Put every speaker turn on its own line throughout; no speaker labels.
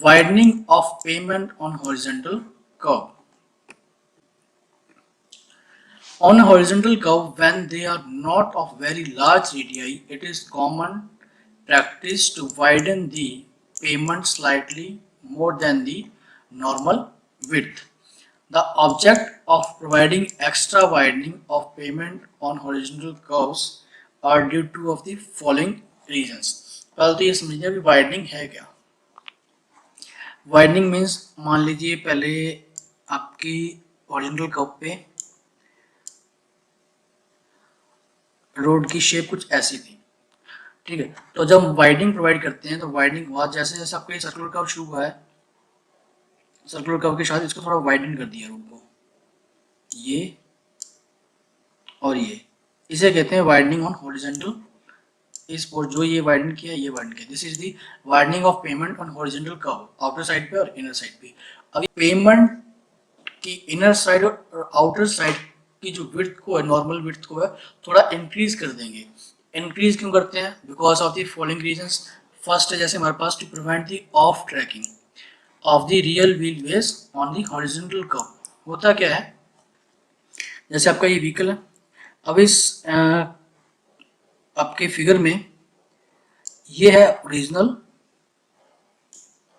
Widening of pavement on horizontal curve. On a horizontal curve, when they are not of very large radii, it is common practice to widen the pavement slightly more than the normal width. The object of providing extra widening of pavement on horizontal curves are due to of the following reasons. पहले तो ये समझिए कि widening है क्या. Widening means मान लीजिए पहले आपकी हॉरिजॉन्टल कर्व पे रोड की शेप कुछ ऐसी थी, ठीक है. तो जब वाइडनिंग प्रोवाइड करते हैं तो वाइडनिंग हुआ जैसे जैसे आपका ये सर्कुलर कर्व शुरू हुआ है, सर्कुलर कर्व के साथ इसको थोड़ा वाइडन कर दिया रोड को, ये और ये, इसे कहते हैं वाइडनिंग ऑन हॉरिजॉन्टल. इस पर जो ये वाइडन किया ये वाइडन किया, this is the widening of payment on horizontal curve outer side पे और इनर साइड पे. अब पेमेंट की इनर साइड और आउटर साइड की जो विड्थ को है, नॉर्मल विड्थ को है, थोड़ा इंक्रीज कर देंगे. इंक्रीज क्यों करते हैं? Because of the following reasons. First है जैसे हमारे पास to prevent the of tracking of the real wheel base on the horizontal curve. होता क्या है, जैसे आपका ये व्हीकल है, अब इस आपके फिगर में ये है ओरिजिनल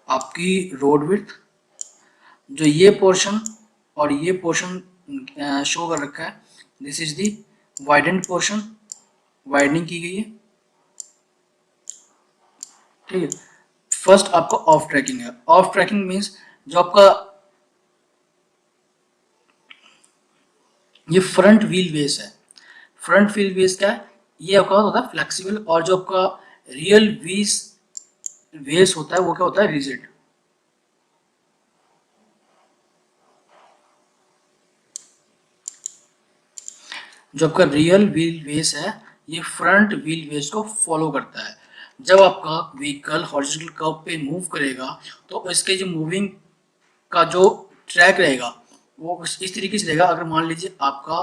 आपकी रोड विड्थ, जो ये पोर्शन और ये पोर्शन शो कर रखा है, this is the widened portion, widening की गई है, ठीक है. फर्स्ट आपका ऑफ ट्रैकिंग है. ऑफ ट्रैकिंग मीन्स जो आपका ये फ्रंट व्हील बेस है, फ्रंट व्हील बेस क्या है, ये आपका होता है फ्लेक्सिबल, और जो आपका रियल बेस होता है वो क्या होता है, रिजिड. जो आपका रियल व्हील बेस है ये फ्रंट व्हील बेस को फॉलो करता है. जब आपका व्हीकल हॉरिजॉन्टल कर्व पे मूव करेगा तो इसके जो मूविंग का जो ट्रैक रहेगा वो इस तरीके से रहेगा. अगर मान लीजिए आपका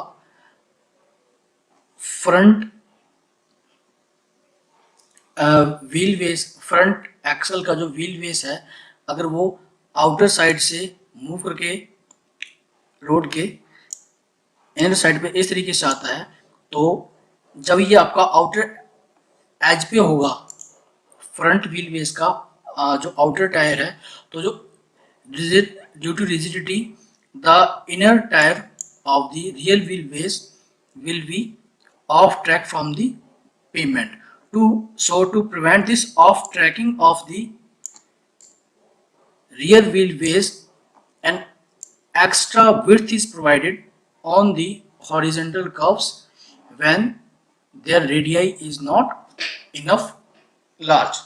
front wheel base, front axle का जो व्हील बेस है, अगर वो आउटर साइड से मूव करके रोड के इनर साइड पे इस तरीके से आता है, तो जब ये आपका आउटर एज पे होगा फ्रंट व्हील बेस का जो आउटर टायर है, तो जो due to rigidity the inner tyre of the real wheel base will be off track from the pavement. To prevent this off tracking of the rear wheel base, an extra width is provided on the horizontal curves when their radii is not enough large.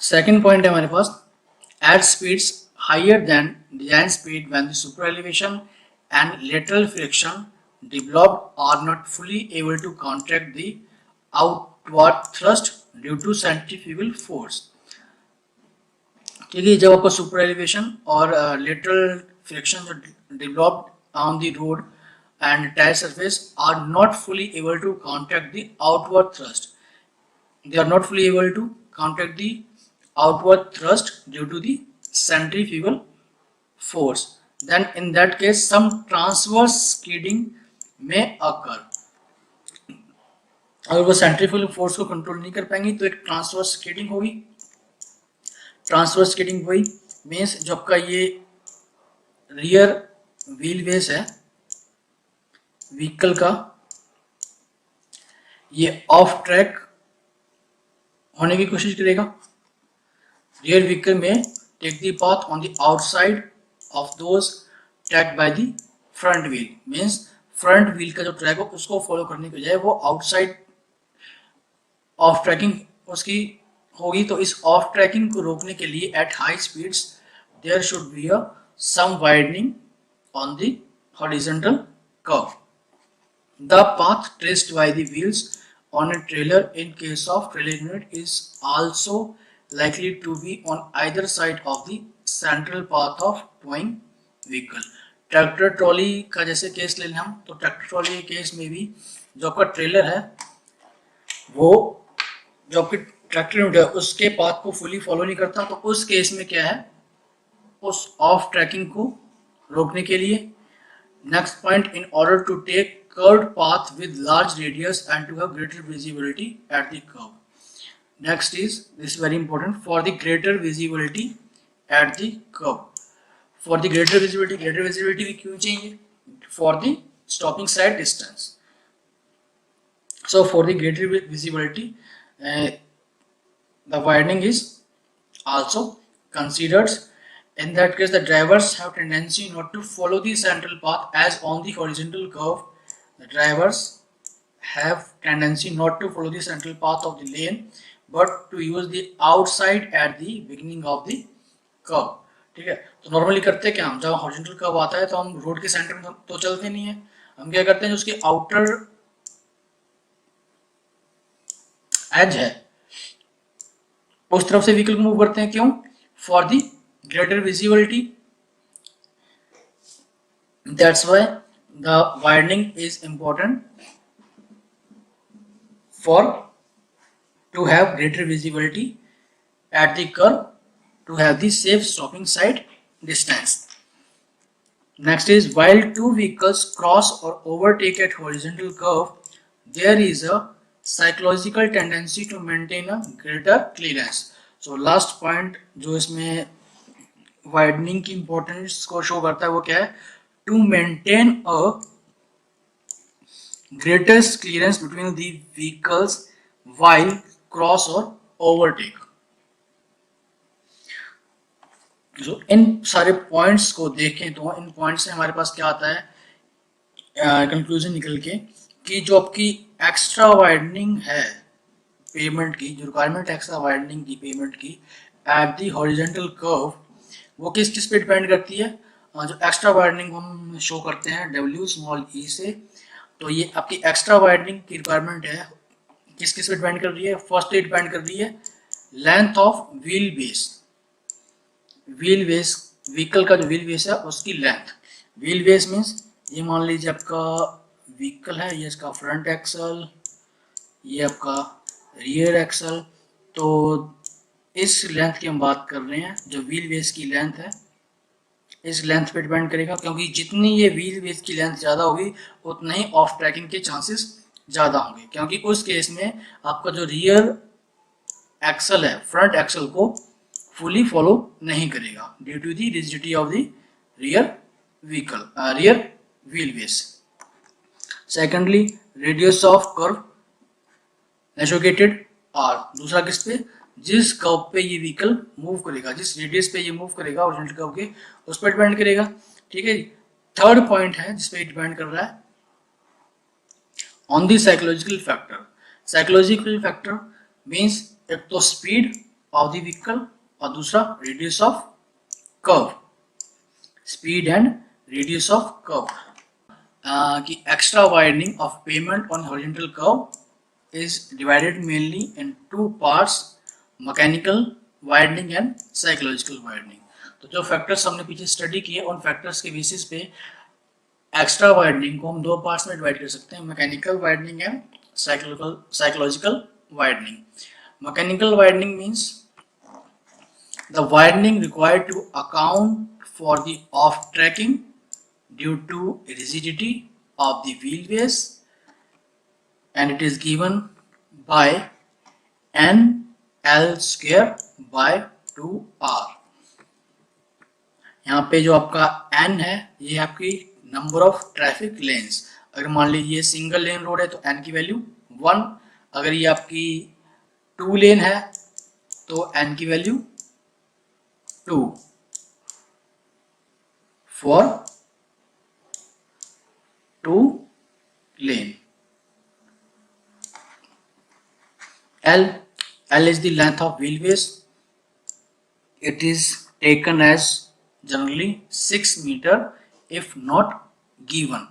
Second point है हमारे पास, at speeds higher than design speed when the super elevation and lateral friction developed are not fully able to counteract the outward thrust due to centrifugal force. ठीक है, जब आपका super elevation और lateral friction जो developed on the road and tyre surface are not fully able to counteract the outward thrust, they are not fully able to counteract the outward thrust due to the centrifugal force, then in that case some transverse skidding may occur. अगर वो centrifugal force को control नहीं कर पाएंगी तो एक transverse skidding होगी. Transverse skidding हुई मीन्स जो आपका ये रियर व्हील बेस है व्हीकल का, ये ऑफ ट्रैक होने की कोशिश करेगा. रियर व्हीकल में take the path on the outside of those track by the front wheel, means front wheel का जो ट्रैक हो उसको फॉलो करने के बजाय वो आउटसाइड ऑफ ट्रैकिंग उसकी होगी. तो इस ऑफ ट्रैकिंग को रोकने के लिए at high speeds there should be a some widening on the horizontal curve. The path traced by the wheels on a trailer in case of trailer unit is also likely to be on either side of the central path of towing vehicle. Tractor trolley का जैसे case ले लें हम, तो tractor trolley के case में भी जो आपका ट्रेलर है वो जो आपकी ट्रैक्टर यूनिट है उसके पाथ को फुली फॉलो नहीं करता, तो उस केस में क्या है, उस ऑफ ट्रैकिंग को रोकने के लिए next point, in order to take curved path with large radius and to have greater visibility at the curve. Next is, this is very important, for the greater visibility at the curve. For the greater visibility भी क्यों चाहिए? For the stopping side distance. So for the greater visibility, the widening is also considered. In that case, the drivers have tendency not to follow the central path, as on the horizontal curve the drivers have tendency not to follow the central path of the lane but to use the outside at the beginning of the curve. ठीक है, तो normally करते क्या हम, जब horizontal curve आता है तो हम रोड के सेंटर में तो चलते नहीं है, हम क्या करते हैं, जो उसके आउटर एज है उस तरफ से व्हीकल को मूव करते हैं। क्यों? For the greater visibility, that's why the widening is important for to have greater visibility at the curve, to have the safe stopping side distance. Next is, while two vehicles cross or overtake at horizontal curve, there is a psychological tendency to maintain a greater clearance. So last point जो इसमें widening की importance को show करता है वो क्या है, to maintain a greatest clearance between the vehicles while cross or overtake. जो इन सारे पॉइंट्स को देखें तो इन पॉइंट्स से हमारे पास क्या आता है कंक्लूजन निकल के, कि जो आपकी एक्स्ट्रा वाइडनिंग है पेमेंट की, जो रिक्वायरमेंट एक्स्ट्रा वाइडनिंग की पेमेंट की एट दी हॉरिजॉन्टल कर्व, वो किस किस पे डिपेंड करती है। जो एक्स्ट्रा वाइडनिंग हम शो करते हैं W स्मॉल e से, तो ये आपकी एक्स्ट्रा वाइडनिंग की रिक्वायरमेंट है, किस किस पे डिपेंड कर रही है। फर्स्ट पे डिपेंड कर रही है length of wheel base, wheel base vehicle का जो व्हील बेस है उसकी लेंथ। व्हील बेस मीन्स ये मान लीजिए आपका व्हीकल है, ये इसका फ्रंट एक्सल, ये आपका रियर एक्सल, तो इस लेंथ की हम बात कर रहे हैं, जो व्हील बेस की लेंथ है इस लेंथ पे डिपेंड करेगा, क्योंकि जितनी ये व्हील बेस की लेंथ ज़्यादा होगी उतना ही ऑफ ट्रैकिंग के चांसेस ज़्यादा होंगे, क्योंकि उस केस में आपका जो रियर एक्सल है फ्रंट एक्सल को फुली फॉलो नहीं करेगा due to the rigidity of the rear vehicle rear wheel base. Secondly, radius of curve associated R, दूसरा किस पे, जिस कर्व पे ये व्हीकल मूव करेगा, जिस रेडियस पे ये मूव करेगा ओरिजिनल कर्व के, उस पर डिपेंड करेगा। ठीक है, थर्ड पॉइंट है जिसपे डिपेंड कर रहा है on the psychological factor. Psychological factor means एक तो स्पीड ऑफ द व्हीकल और दूसरा radius of curve, speed and radius of curve. कि extra widening of payment on horizontal curve is divided mainly in two parts, mechanical widening and psychological widening. तो जो factors हमने पीछे study किए उन factors के बेसिस पे एक्स्ट्रा वाइडनिंग को हम दो पार्ट्स में डिवाइड कर सकते हैं, mechanical widening and psychological widening. Mechanical widening means the widening required to account for the of tracking due to rigidity of the wheel base, and it is given by n l square by 2r। यहाँ पे जो आपका n है ये आपकी number of traffic lens. अगर मान लीजिए सिंगल लेन रोड है तो n की वैल्यू 1, अगर ये आपकी 2 लेन है तो n की value 2 for 2 lane. L is the length of wheelbase. It is taken as generally 6 meter if not given.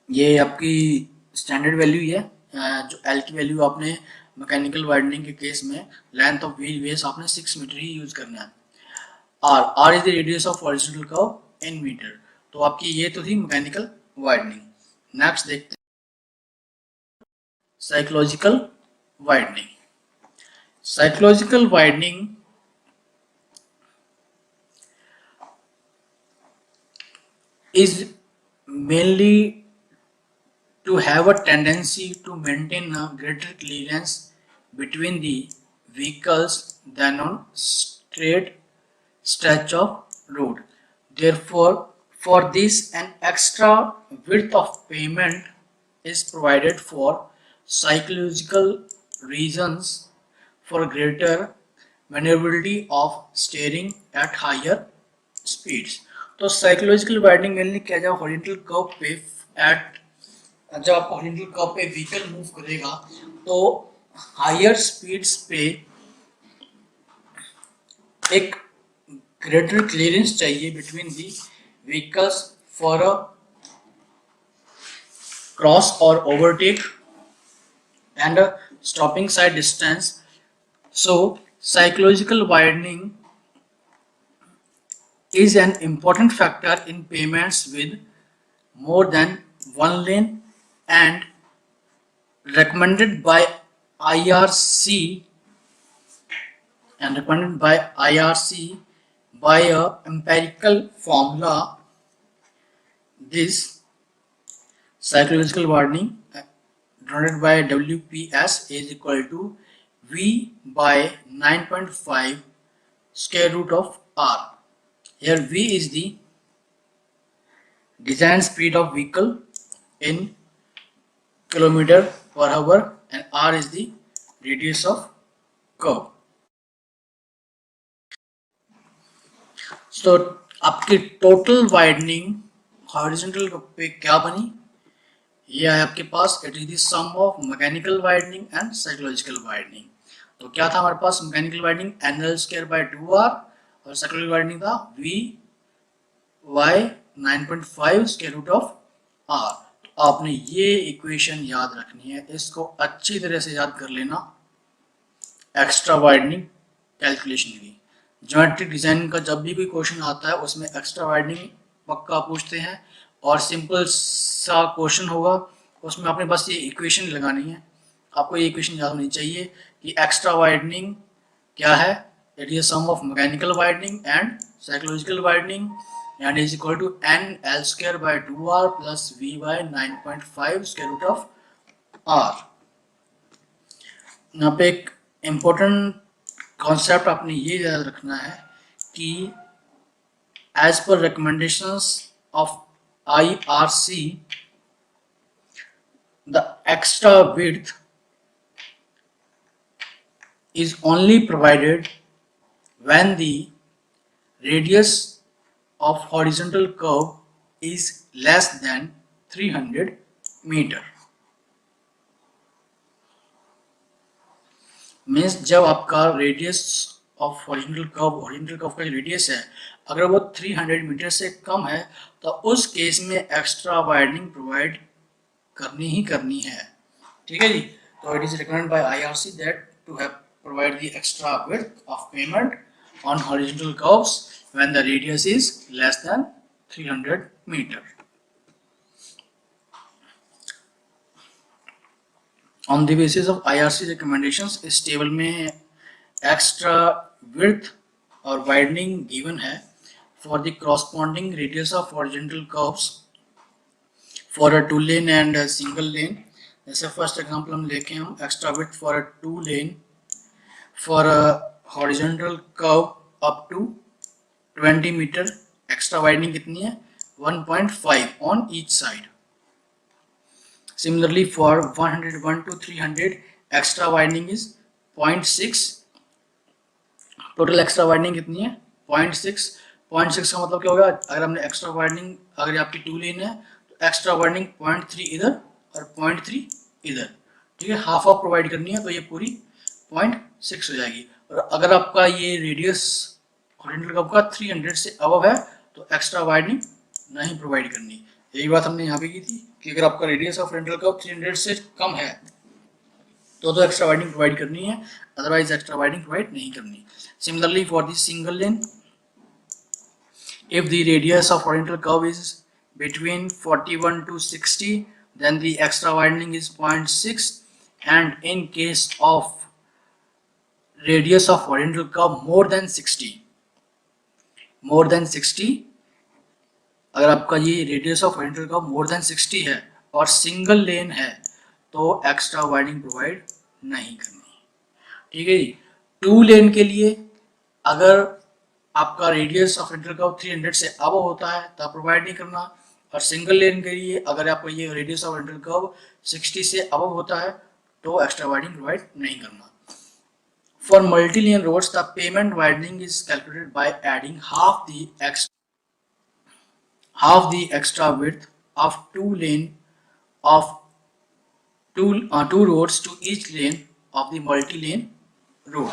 ये आपकी स्टैंडर्ड वैल्यू है। जो L की वैल्यू आपने मैकेनिकल वाइडनिंग के केस में लेंथ ऑफ व्हील बेस आपने 6 मीटर ही यूज करना है। R is the radius of horizontal curve in meter। तो आपकी ये तो थी मैकेनिकल वाइडनिंग। नेक्स्ट देखते हैं psychological widening. Psychological widening is mainly to have a tendency to maintain a greater clearance between the vehicles than on straight stretch of road। Therefore, for this an extra width of pavement is provided for psychological reasons, for greater maneuverability of steering at higher speeds। तो psychological widening mainly क्या जाए horizontal curve पे at जब आप horizontal curve पे vehicle move करेगा तो higher speeds पे एक ग्रेटर क्लियरेंस चाहिए between the vehicles for a cross और overtake and a stopping side distance. So psychological widening is an important factor in pavements with more than one lane and recommended by IRC by a empirical formula। This psychological widening denoted by WPS is equal to V by 9.5 square root of R। Here V is the design speed of vehicle in kilometer per hour and R is the radius of curve। So आपकी total widening horizontal पे क्या बनी, ये है आपके पास it is the sum of mechanical widening and psychological widening. तो क्या था हमारे पास mechanical widening NL square by 2R और साइकोलॉजिकल वाइडनिंग था V y 9.5 square root of R। तो आपने ये इक्वेशन याद रखनी है, इसको अच्छी तरह से याद कर लेना एक्स्ट्रा वाइडनिंग कैलकुलेशन की। ज्योमेट्रिक डिजाइनिंग का जब भी कोई क्वेश्चन आता है उसमें एक्स्ट्रा वाइडनिंग पक्का पूछते हैं और सिंपल सा क्वेश्चन होगा उसमें आपने बस ये इक्वेशन लगानी है। आपको ये इक्वेशन याद होनी चाहिए कि एक्स्ट्रा वाइडनिंग क्या है, it is sum of mechanical widening and psychological widening and is equal to NL square by 2R plus V by 9.5 square root of R। यहाँ पे एक इम्पोर्टेंट कॉन्सेप्ट आपने ये याद रखना है कि as per recommendations of IRC the extra width is only provided when the radius of horizontal curve is less than 300 meter। Means जब आपका रेडियस ऑफ हॉरिजॉन्टल कर्व का रेडियस है अगर वो 300 मीटर से कम है तो उस केस में एक्स्ट्रा वाइडनिंग प्रोवाइड करनी ही करनी है। ठीक है जी। तो it is recommended by IRC that to have provide the extra width of pavement on horizontal curves when the radius is less than 300 meter। On the basis of IRC recommendations इस table में extra width और widening given है for the corresponding radius of horizontal curves for a 2 lane and a single lane। जैसे first example हम लेके हम extra width for a 2 lane for a horizontal curve up to 20 meter, extra widening कितनी है 1.5 on each side। Similarly for 101 to 300 extra widening is 0.6। Total extra widening कितनी है 0.6। 0.6 का मतलब क्या होगा, अगर हमने एक्स्ट्रा वाइडनिंग अगर आपकी 2 लेन है तो एक्स्ट्रा वाइडनिंग 0.3 इधर और 0.3 इधर। ठीक है, हाफ ऑफ प्रोवाइड करनी है तो ये पूरी 0.6 हो जाएगी। और अगर आपका ये रेडियस हॉरिजॉन्टल कर्व का 300 से अबव है तो एक्स्ट्रा वाइडनिंग नहीं प्रोवाइड करनी। यही बात हमने यहाँ पे की थी कि अगर आपका रेडियस ऑफ हॉरिजॉन्टल कर्व 300 से कम है तो एक्स्ट्रा वाइडनिंग प्रोवाइड करनी है, अदरवाइज एक्स्ट्रा वाइडनिंग प्रोवाइड नहीं करनी। Similarly for this single lane If the radius of horizontal curve is between 41 to 60, then the extra widening is 0.6, and in case of radius of horizontal curve more than 60, अगर आपका ये radius of horizontal curve more than 60 है और single lane है तो extra widening provide नहीं करनी। ठीक है जी। 2 लेन के लिए अगर आपका रेडियस ऑफ होरिजेंटल कर्व 300 से अब होता है तब प्रोवाइड नहीं करना, और सिंगल लेन के लिए अगर आपका ये रेडियस ऑफ होरिजेंटल कर्व 60 से अब होता है तो एक्स्ट्रा वाइडनिंग प्रोवाइड नहीं करना। For multi-lane roads, the pavement widening is calculated by adding half the extra width of two roads to each lane of the multi-lane road.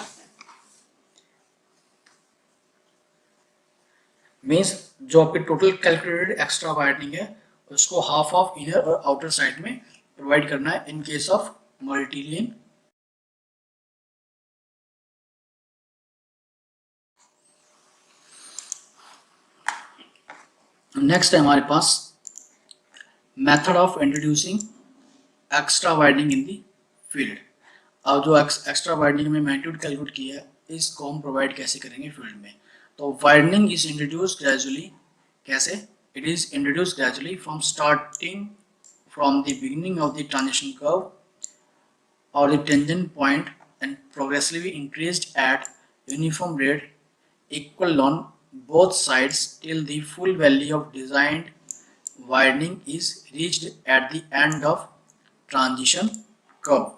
Means जो आपके total calculated extra widening है उसको half of inner और outer side में provide करना है in case of multi lane. Next है हमारे पास method of introducing extra widening in the field. अब जो एक्स्ट्रा वाइडनिंग में मैग्नीट्यूड कैलकुलेट किया है इसको हम प्रोवाइड कैसे करेंगे फील्ड में। तो वाइडनिंग इज इंट्रोड्यूस्ड ग्रेजुअली। कैसे? It is introduced gradually starting from the beginning of the transition curve or the tangent point and progressively increased at uniform rate equal on both sides till the full value of designed widening is reached at the end of transition curve,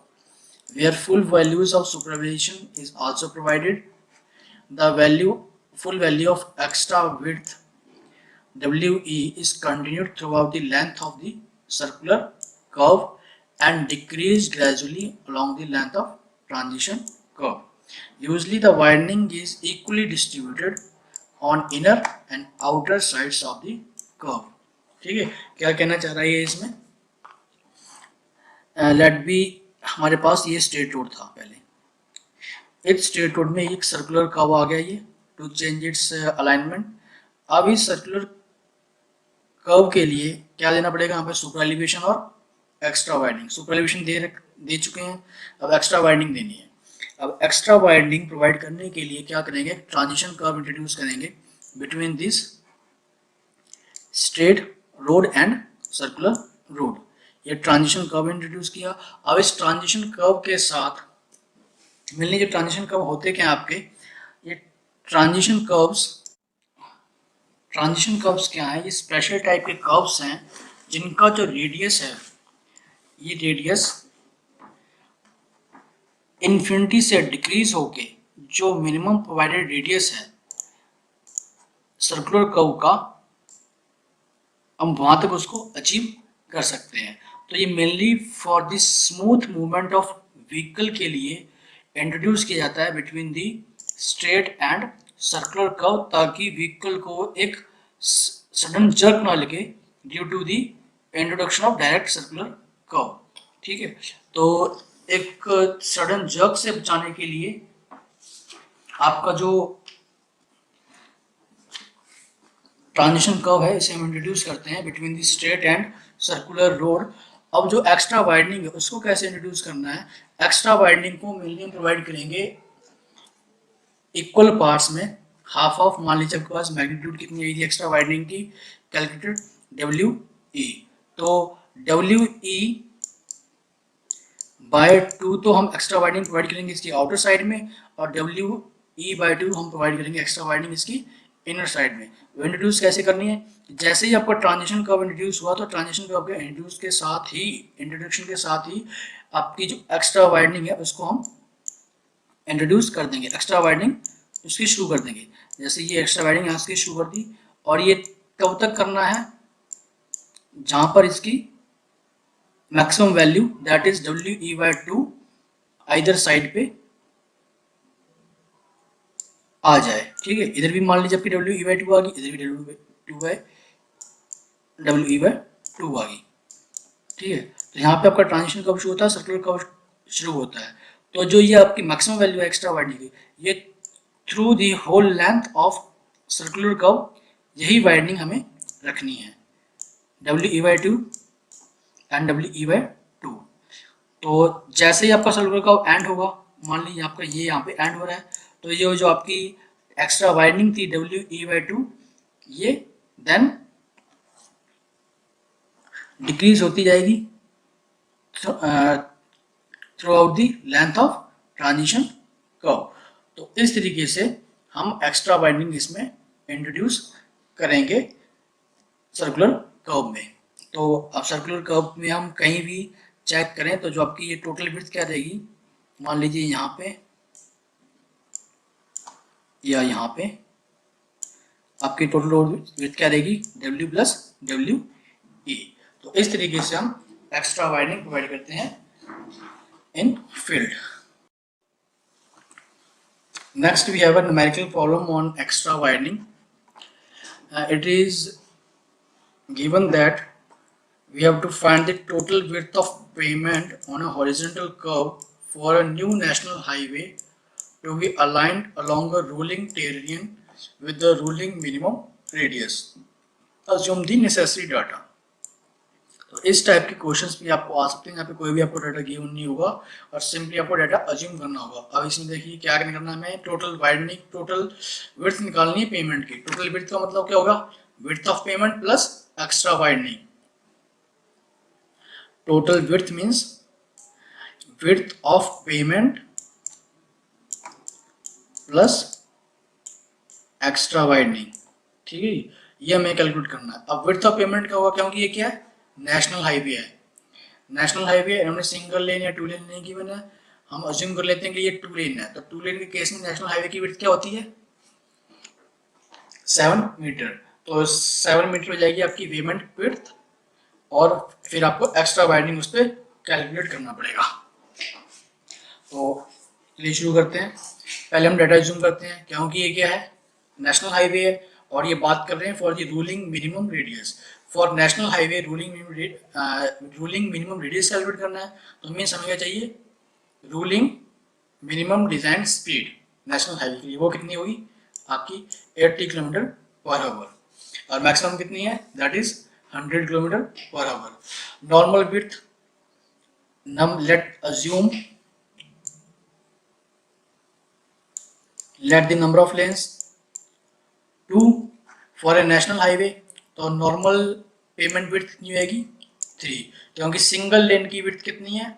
where full values of superposition is also provided. The full value of extra width WE is continued throughout the length of the circular curve and decreased gradually along the length of transition curve. Usually the widening is equally distributed on inner and outer sides of the curve. ठीक है, क्या कहना चाह रहा है ये इसमें? Late B हमारे पास ये स्ट्रेट रोड था पहले। इस स्ट्रेट रोड में एक सर्कुलर कर्व आ गया ये टू चेंज इट्स अलाइनमेंट। अब इस सर्कुलर कर्व के लिए क्या देना पड़ेगा? यहाँ पे सुपर एलिवेशन और एक्स्ट्रा वाइडनिंग। सुपर एलिवेशन दे चुके हैं, अब एक्स्ट्रा वाइडनिंग देनी है। अब एक्स्ट्रा वाइडनिंग प्रोवाइड करने के लिए क्या करेंगे? ट्रांजिशन कर्व इंट्रोड्यूस करेंगे between this straight road and circular road. ये ट्रांजिशन कर्व इंट्रोड्यूस किया। अब इस ट्रांजिशन कर्व के साथ मिलने के ट्रांजिशन कर्व होते क्या आपके? ये ट्रांजिशन कर्व्स क्या है? ये स्पेशल टाइप के कर्व्स हैं जिनका जो रेडियस है, ये रेडियस इन्फिनिटी से डिक्रीज होके जो मिनिमम प्रोवाइडेड रेडियस है सर्कुलर कर्व का, हम वहां तक उसको अचीव कर सकते हैं। तो ये mainly for the smooth movement of vehicle के लिए इंट्रोड्यूस किया जाता है between the straight and circular curve, ताकि व्हीकल को एक सडन जर्क ना लगे due to the introduction of direct circular curve. ठीक है, तो एक सडन जर्क से बचाने के लिए आपका जो ट्रांजिशन कर्व है इसे हम इंट्रोड्यूस करते हैं between the straight and circular road. अब जो एक्स्ट्रा वाइडनिंग है उसको कैसे इंट्रोड्यूस करना है? एक्स्ट्रा वाइडनिंग को मेनली हम प्रोवाइड करेंगे इक्वल पार्ट्स में, हाफ ऑफ। मान लीजिए आपके पास मैग्नीट्यूड कितनी आई थी एक्स्ट्रा वाइडनिंग की, कैलकुलेटेड WE। तो WE बाय 2 तो हम एक्स्ट्रा वाइडनिंग प्रोवाइड करेंगे इसकी आउटर साइड में, और WE/2 हम प्रोवाइड करेंगे एक्स्ट्रा वाइडनिंग इसकी इनर साइड में। वो इंट्रोड्यूस कैसे करनी है? जैसे ही आपका ट्रांजिशन कर्व इंट्रोड्यूस हुआ तो ट्रांजिशन कर्व के इंट्रोडक्शन के साथ ही आपकी जो एक्स्ट्रा वाइडनिंग है उसको हम इंट्रोड्यूस कर देंगे, एक्स्ट्रा वाइडनिंग उसकी शुरू कर देंगे। जैसे ये एक्स्ट्रा वाइडनिंग यहाँ से शुरू कर दी, और ये कब तक करना है? जहां पर इसकी maximum value that is WE/2 either side पे आ जाए। ठीक है, इधर भी मान लीजिए आपकी WE/2 आ गई, इधर भी WE/2 आ गई। ठीक है, तो यहाँ पे आपका ट्रांजिशन कब शुरू होता है? सर्कुलर कब शुरू होता है? तो जो ये आपकी मैक्सिमम वैल्यू है एक्स्ट्रा वाइडनिंग की, ये through the whole length of circular curve यही वाइडनिंग हमें रखनी है, WE/2 एंड WE/2। तो जैसे ही आपका सर्कुलर कर्व एंड होगा, मान लीजिए आपका ये यहाँ पे एंड हो रहा है, तो ये जो आपकी एक्स्ट्रा वाइडनिंग थी WE/2, ये देन डिक्रीज होती जाएगी through out the length of transition curve. तो इस तरीके से हम एक्स्ट्रा वाइडनिंग इसमें इंट्रोड्यूस करेंगे सर्कुलर कर्व में। तो अब सर्कुलर कर्व में हम कहीं भी चेक करें तो जो आपकी ये टोटल विड्थ क्या रहेगी, मान लीजिए यहाँ पे या यहाँ पे आपकी टोटल रोड विड्थ क्या रहेगी, W + WE। तो इस तरीके से हम एक्स्ट्रा वाइडनिंग प्रोवाइड करते हैं इन field. Next we have a numerical problem on extra widening. It is given that we have to find the total width of pavement on a horizontal curve for a new national highway to be aligned along a ruling terrain with the ruling minimum radius. Assume the necessary data. तो इस type के questions भी आपको आ सकते हैं, यहाँ पे कोई भी आपको डाटा गिवन नहीं होगा और सिंपली आपको डाटा अज्यूम करना होगा। अब इसमें देखिए क्या करना है, हमें टोटल वाइडनिंग, टोटल विड्थ निकालनी है पेमेंट की। टोटल विड्थ का मतलब क्या होगा, width of pavement plus extra widening. Total width means width of pavement plus extra widening, ठीक है, ये हमें कैलकुलेट करना है। अब विड्थ ऑफ पेमेंट का होगा क्योंकि ये क्या है, नेशनल हाईवे है। नेशनल हाईवे हमने सिंगल लेन या टू लेन नहीं की मैंने, हम अज्यूम कर लेते हैं कि ये टू लेन है। तो टू लेन के केस में नेशनल हाईवे की विड्थ क्या होती है, 7 मीटर। तो 7 मीटर हो जाएगी आपकी पेमेंट विड्थ, और फिर आपको एक्स्ट्रा वाइडनिंग उस पर कैलकुलेट करना पड़ेगा। तो चलिए शुरू करते हैं। पहले हम डाटा अज्यूम करते हैं क्योंकि ये क्या है, नेशनल हाईवे है और ये बात कर रहे हैं for the ruling minimum radius. For national highway ruling minimum radius calculate करना है, तो हमें समझना चाहिए ruling minimum design speed national highway के लिए वो कितनी होगी आपकी 80 किलोमीटर पर आवर, और मैक्सिमम कितनी है, that is 100 kilometre per our. Normal width let the number of lanes 2 for a national highway। तो नॉर्मल पेमेंट विड्थ कितनी होगी 3, क्योंकि सिंगल लेन की विड्थ कितनी है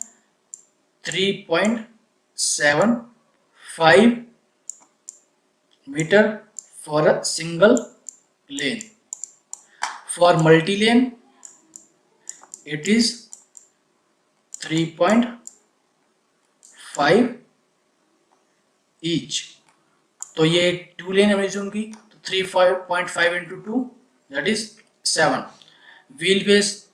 3.75 metre for a single lane. For multi lane it is 3.5 each. तो ये two lane हमने जूम की, तो 3.5 into 2 that is 7। Wheel base,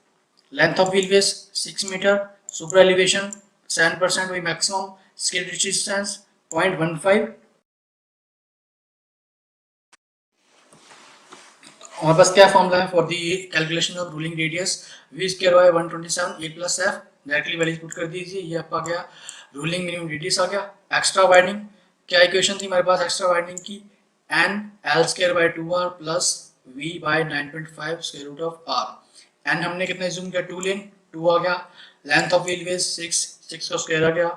length of wheel base 6 metre, super elevation 7% वही मैक्सिमम, स्किड डिस्टेंस 0.15। हमारे पास क्या फॉर्मूला है for the calculation of ruling radius, V square by 127 a plus f, directly values put कर दीजिए। ये आपका गया ruling minimum radius आ गया। एक्स्ट्रा वाइडनिंग क्या इक्वेशन थी हमारे पास एक्स्ट्रा वाइडनिंग की, n l square by 2r plus v by 9.5 square root of r। n हमने कितना जूम किया, 2 लेन 2 आ गया, लेंथ ऑफ व्हील बेस 6 का स्क्वायर आ गया,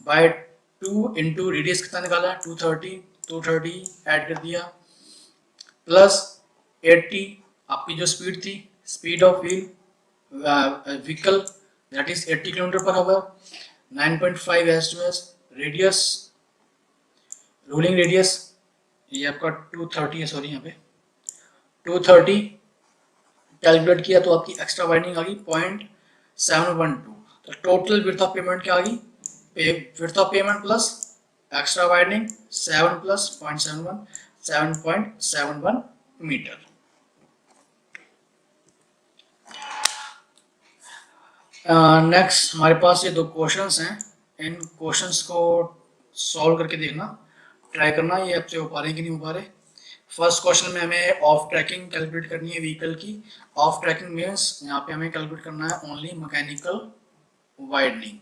बाय 2 इंटू रेडियस कितना निकाला 230 ऐड कर दिया, प्लस 80 आपकी जो स्पीड थी, speed of vehicle that is 80 kilometre per hour, 9.5 S to S, radius ruling radius ये आपका 230 है, सॉरी यहाँ पे 230 कैलकुलेट किया तो आपकी एक्स्ट्रा वाइडनिंग आ गई 0.712। तो टोटल विड्थ ऑफ पेमेंट क्या आ गई, width of pavement plus extra widening 7 plus 0.71 7.71 metre. Next हमारे पास ये दो क्वेश्चंस हैं, इन क्वेश्चंस को सॉल्व करके देखना, ट्राई करना ये आपसे हो पा रहे हैं कि नहीं हो पा रहे। फर्स्ट क्वेश्चन में हमें ऑफ ट्रैकिंग कैलकुलेट करनी है व्हीकल की। ऑफ ट्रैकिंग मीन्स यहाँ पे हमें कैलकुलेट करना है ओनली मैकेनिकल वाइडनिंग,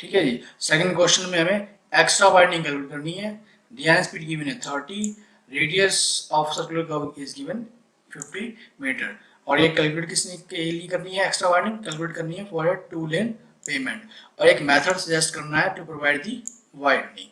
ठीक है जी। सेकंड क्वेश्चन में हमें एक्स्ट्रा वाइडनिंग कैलकुलेट करनी है। डिजाइन स्पीड गिवन है 30, radius of circular curve is given 50 metre. और ये कैलकुलेट किसने के लिए करनी है, एक्स्ट्रा वाइडनिंग कैलकुलेट करनी है फॉर अ 2 लेन पेमेंट। और एक मेथड सजेस्ट करना है टू प्रोवाइड दी वाइडनिंग।